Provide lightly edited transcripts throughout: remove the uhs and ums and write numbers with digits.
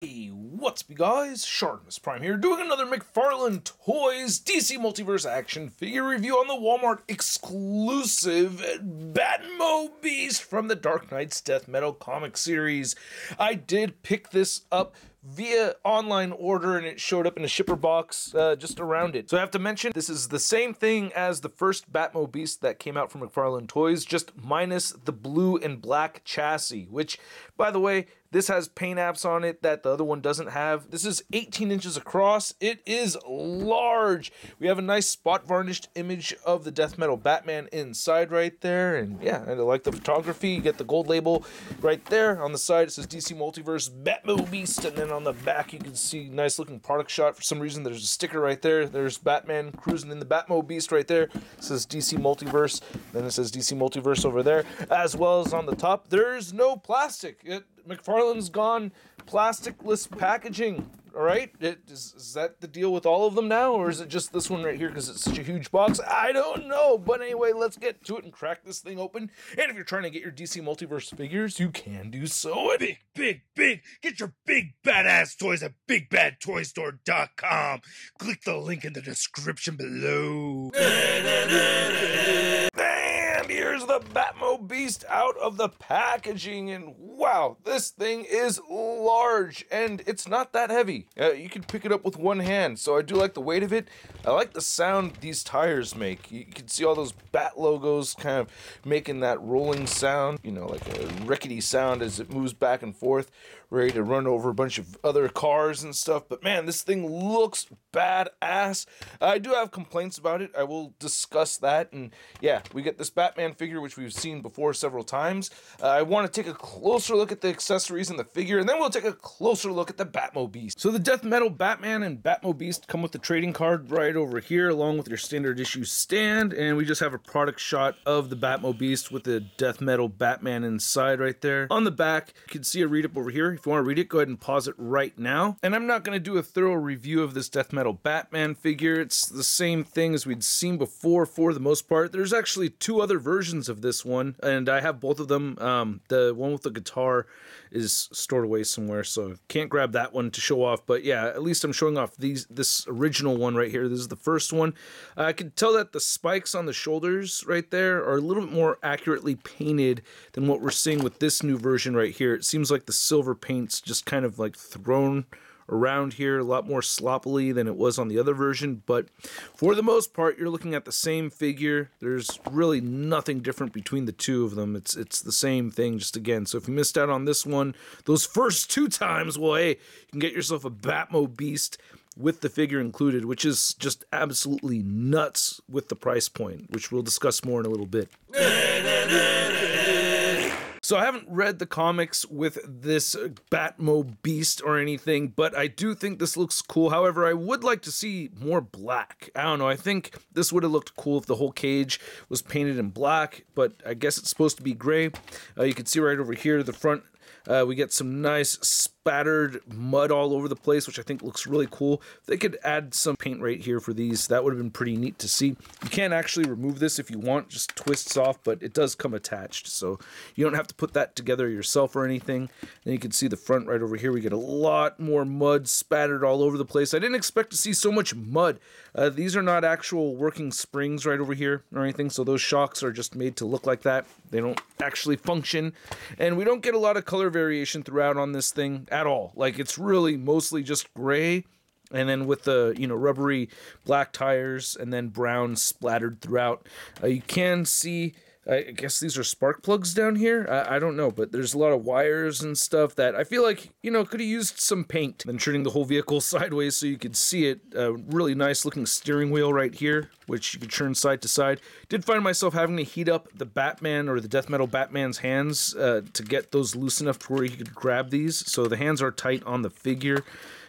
Hey, what's up, you guys? ShartimusPrime here, doing another McFarlaneToys DC Multiverse action figure review on the Walmart exclusive Batmobeast from the Dark Knight's Death Metal comic series. I did pick this up via online order and it showed up in a shipper box just around it. So I have to mention, this is the same thing as the first Batmobeast that came out from McFarlaneToys, just minus the blue and black chassis, which, by the way, this has paint apps on it that the other one doesn't have. This is 18 inches across. It is large. We have a nice spot varnished image of the Death Metal Batman inside right there. And yeah, I like the photography. You get the gold label right there. On the side, it says DC Multiverse Batmobeast. And then on the back, you can see nice looking product shot. For some reason, there's a sticker right there. There's Batman cruising in the Batmobeast right there. It says DC Multiverse. Then it says DC Multiverse over there. As well as on the top, there's no plastic. McFarlane's gone plasticless packaging, all right? Is that the deal with all of them now, or is it just this one right here because it's such a huge box? I don't know, but anyway, let's get to it and crack this thing open. And if you're trying to get your DC Multiverse figures, you can do so at Big! Get your big badass toys at BigBadToyStore.com. Click the link in the description below. Here's the Batmobeast out of the packaging, and wow, this thing is large, and it's not that heavy. You can pick it up with one hand, so I do like the weight of it. I like the sound these tires make. You can see all those Bat logos kind of making that rolling sound, you know, like a rickety sound as it moves back and forth, ready to run over a bunch of other cars and stuff. But man, this thing looks badass. I do have complaints about it. I will discuss that. And yeah, we get this Batman figure, which we've seen before several times. I want to take a closer look at the accessories and the figure, and then we'll take a closer look at the Batmobeast. So the Death Metal Batman and Batmobeast come with the trading card right over here, along with your standard issue stand, and we just have a product shot of the Batmobeast with the Death Metal Batman inside right there. On the back, you can see a read-up over here. If you want to read it, go ahead and pause it right now. And I'm not going to do a thorough review of this Death Metal Batman figure. It's the same thing as we'd seen before for the most part. There's actually two other versions of this one, and I have both of them. The one with the guitar is stored away somewhere, so can't grab that one to show off. But yeah, at least I'm showing off this original one right here. This is the first one. I can tell that the spikes on the shoulders right there are a little bit more accurately painted than what we're seeing with this new version right here. It seems like the silver paint's just kind of like thrown around here a lot more sloppily than it was on the other version, but for the most part, you're looking at the same figure. There's really nothing different between the two of them. It's the same thing, just again. So if you missed out on this one, those first two times, well, hey, you can get yourself a Batmobeast with the figure included, which is just absolutely nuts with the price point, which we'll discuss more in a little bit. So I haven't read the comics with this Batmobeast or anything, but I do think this looks cool. However, I would like to see more black. I don't know, I think this would have looked cool if the whole cage was painted in black, but I guess it's supposed to be gray. You can see right over here, the front, we get some nice spattered mud all over the place, which I think looks really cool. If they could add some paint right here for these, that would have been pretty neat to see. You can actually remove this if you want, just twists off, but it does come attached, so you don't have to put that together yourself or anything. Then you can see the front right over here. We get a lot more mud spattered all over the place. I didn't expect to see so much mud. These are not actual working springs right over here or anything, so those shocks are just made to look like that. They don't actually function, and we don't get a lot of color variation throughout on this thing at all. Like, it's really mostly just gray, and then with the, you know, rubbery black tires, and then brown splattered throughout. You can see, I guess these are spark plugs down here. I don't know, but there's a lot of wires and stuff that I feel like, you know, could have used some paint. Then turning the whole vehicle sideways so you could see it. Really nice looking steering wheel right here, which you could turn side to side. Did find myself having to heat up the Batman or the Death Metal Batman's hands to get those loose enough to where you could grab these. So the hands are tight on the figure.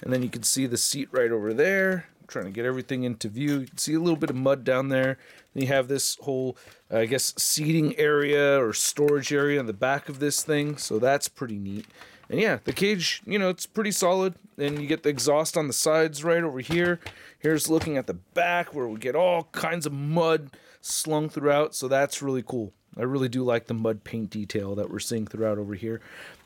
And then you can see the seat right over there. I'm trying to get everything into view. You can see a little bit of mud down there. Then you have this whole, I guess, seating area or storage area in the back of this thing. So that's pretty neat. And yeah, the cage, you know, it's pretty solid. And you get the exhaust on the sides right over here. Here's looking at the back where we get all kinds of mud slung throughout. So that's really cool. I really do like the mud paint detail that we're seeing throughout over here.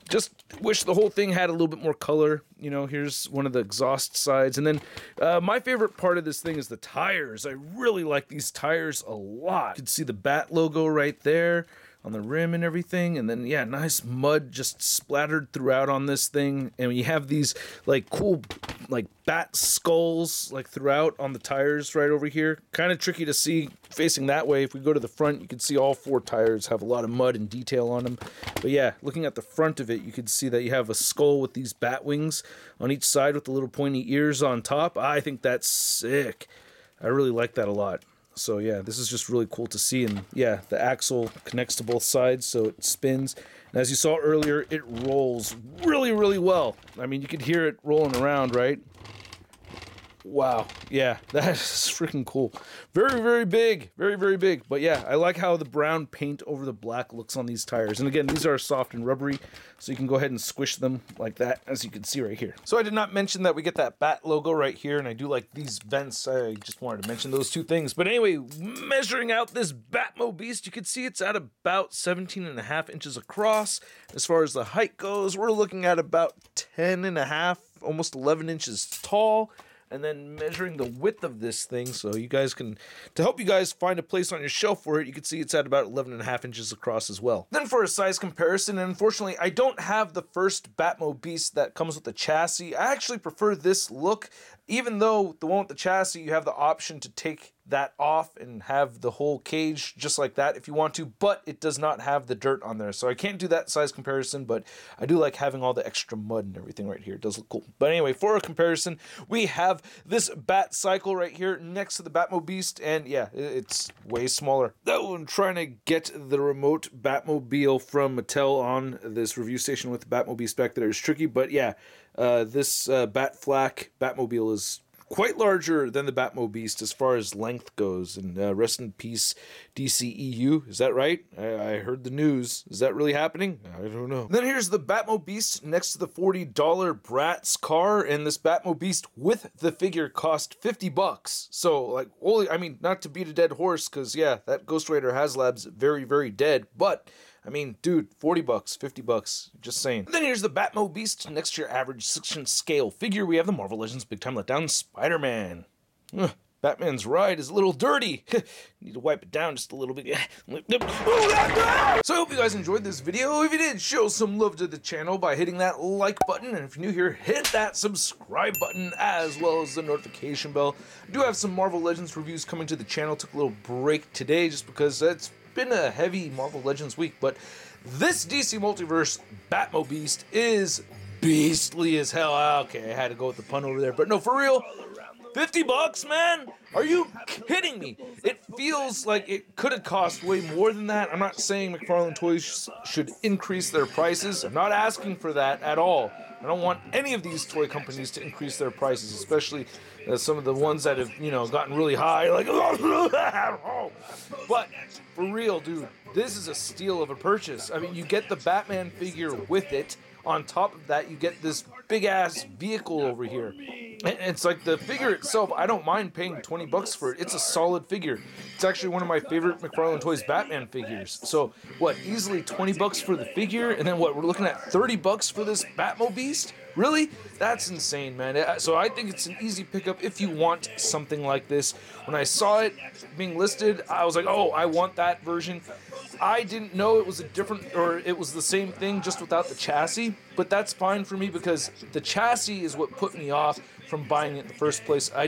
just wish the whole thing had a little bit more color. You know, here's one of the exhaust sides. And then my favorite part of this thing is the tires. I really like these tires a lot. You can see the Bat logo right there on the rim and everything, and then yeah, nice mud just splattered throughout on this thing, and you have these like cool like bat skulls like throughout on the tires right over here. Kind of tricky to see facing that way. If we go to the front, you can see all 4 tires have a lot of mud and detail on them. But yeah, looking at the front of it, you can see that you have a skull with these bat wings on each side with the little pointy ears on top. I think that's sick. I really like that a lot. So yeah, this is just really cool to see, and yeah, the axle connects to both sides so it spins. And as you saw earlier, it rolls really, really well. I mean, you could hear it rolling around, right? Wow, yeah, that is freaking cool. Very, very big, very, very big. But yeah, I like how the brown paint over the black looks on these tires. And again, these are soft and rubbery, so you can go ahead and squish them like that, as you can see right here. So I did not mention that we get that Bat logo right here, and I do like these vents. I just wanted to mention those 2 things. But anyway, measuring out this Batmobeast, you can see it's at about 17.5 inches across. As far as the height goes, we're looking at about 10.5, almost 11 inches tall. And then measuring the width of this thing, so you guys can, to help you guys find a place on your shelf for it, you can see it's at about 11.5 inches across as well. Then for a size comparison, and unfortunately I don't have the first Batmobeast that comes with the chassis. I actually prefer this look, even though the one with the chassis, you have the option to take that off and have the whole cage just like that if you want to, but it does not have the dirt on there, so I can't do that size comparison. But I do like having all the extra mud and everything right here. It does look cool. But anyway, for a comparison, we have this Bat Cycle right here next to the Batmobeast, and yeah, it's way smaller. Though I'm trying to get the remote Batmobile from Mattel on this review station with the Batmobeast back there is tricky, but yeah, this Batflack Batmobile is quite larger than the Batmobeast as far as length goes. And rest in peace, DCEU. Is that right? I heard the news. Is that really happening? I don't know. Then here's the Batmobeast next to the $40 Bratz car, and this Batmobeast with the figure cost $50. So like, holy, I mean, not to beat a dead horse, because yeah, that Ghost Rider HasLab's very, very dead, but I mean, dude, $40, $50, just saying. And then here's the Batmobeast next to your average 6-inch scale figure. We have the Marvel Legends Big Time Letdown Spider-Man. Batman's ride is a little dirty. Need to wipe it down just a little bit. So I hope you guys enjoyed this video. If you did, show some love to the channel by hitting that like button. And if you're new here, hit that subscribe button as well as the notification bell. I do have some Marvel Legends reviews coming to the channel. Took a little break today just because it's been a heavy Marvel Legends week, but this DC Multiverse Batmobeast is beastly as hell. Okay, I had to go with the pun over there, but no, for real, $50, man? Are you kidding me? It feels like it could have cost way more than that. I'm not saying McFarlaneToys should increase their prices. I'm not asking for that at all. I don't want any of these toy companies to increase their prices, especially some of the ones that have, you know, gotten really high, like, but for real, dude, this is a steal of a purchase. I mean, you get the Batman figure with it. On top of that, you get this big-ass vehicle over here. And it's like the figure itself, I don't mind paying $20 for it. It's a solid figure. It's actually one of my favorite McFarlaneToys Batman figures. So, what, easily $20 for the figure? And then what, we're looking at $30 for this Batmobeast? Really? That's insane, man. So I think it's an easy pickup if you want something like this. When I saw it being listed, I was like, oh, I want that version. I didn't know it was a different, or it was the same thing just without the chassis, but that's fine for me because the chassis is what put me off from buying it in the first place. I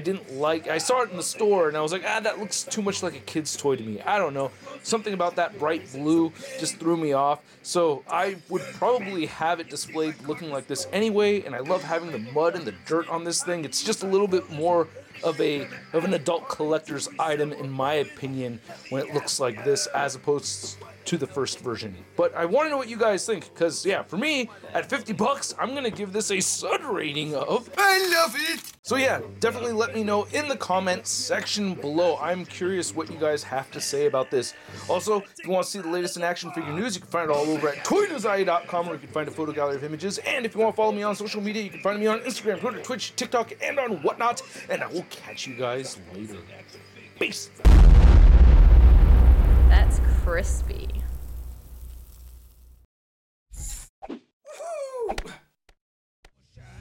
saw it in the store and I was like, that looks too much like a kid's toy to me. I don't know. Something about that bright blue just threw me off. So I would probably have it displayed looking like this anyway, and I love having the mud and the dirt on this thing. It's just a little bit more of an adult collector's item, in my opinion, when it looks like this as opposed to the first version. But I want to know what you guys think, because yeah, for me, at $50, I'm gonna give this a Sud rating of I love it. So yeah, definitely let me know in the comments section below. I'm curious what you guys have to say about this. Also, if you want to see the latest in action figure news, you can find it all over at toynewsIA.com, where you can find a photo gallery of images. And if you want to follow me on social media, you can find me on Instagram, Twitter, Twitch, TikTok, and on whatnot. And I will catch you guys later. Peace. That's crispy.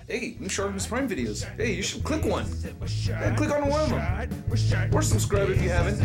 Hey, new Shartimus Prime videos. Hey, you should click one. Yeah, click on one of them. Or subscribe if you haven't.